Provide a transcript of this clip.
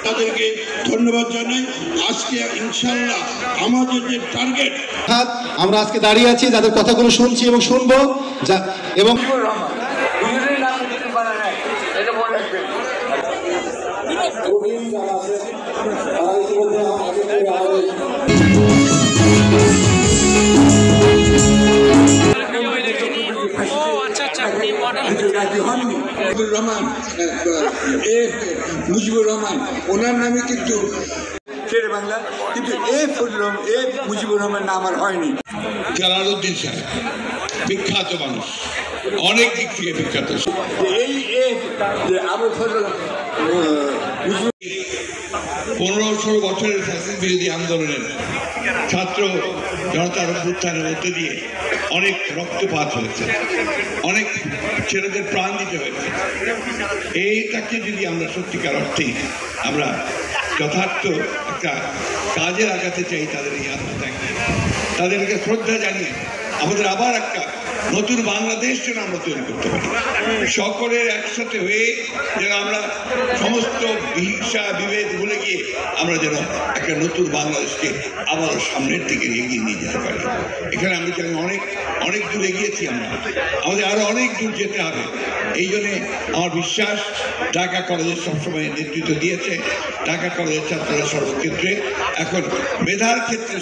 তাদেরকে ধন্যবাদ জানাই। আজকে ইনশাআল্লাহ আমাদের যে টার্গেট, আমরা আজকে দাঁড়িয়ে আছি যাদের কথাগুলো শুনছি এবং শুনবো এবং মুজিবুর রহমান ওনার নামে কিন্তু শেরে বাংলা, কিন্তু মুজিবুর রহমান নাম আর হয়নি। জালালউদ্দিন সাহেব বিখ্যাত মানুষ, অনেক দিক থেকে বিখ্যাত। এই 15-16 বছরের ফ্যাসিস্ট বিরোধী আন্দোলনের ছাত্র জনতার অভ্যুত্থানের মধ্যে দিয়ে অনেক রক্তপাত হয়েছে, অনেক ছেলেদের প্রাণ দিতে হয়েছে। এইটাকে যদি আমরা সত্যিকার অর্থেই আমরা যথার্থ একটা কাজে লাগাতে চাই, তাদের এই আত্মত্যাগকে, তাদেরকে শ্রদ্ধা জানিয়ে আমাদের আবার একটা নতুন বাংলাদেশ যেন আমরা তৈরি করতে পারি, সকলের একসাথে হয়ে যেন আমরা সমস্ত হিংসা বিভেদ ভুলে গিয়ে আমরা যেন একটা নতুন বাংলাদেশকে আবারও সামনের দিকে এগিয়ে নিয়ে যেতে পারি। এখানে আমি জানি অনেক দূর এগিয়েছি আমরা, আমাদের আরো অনেক দূর যেতে হবে। এই জন্যে আমার বিশ্বাস ঢাকা কলেজের সবসময় নেতৃত্ব দিয়েছে, ঢাকা কলেজের ছাত্ররা সর্বক্ষেত্রে এখন মেধার ক্ষেত্রে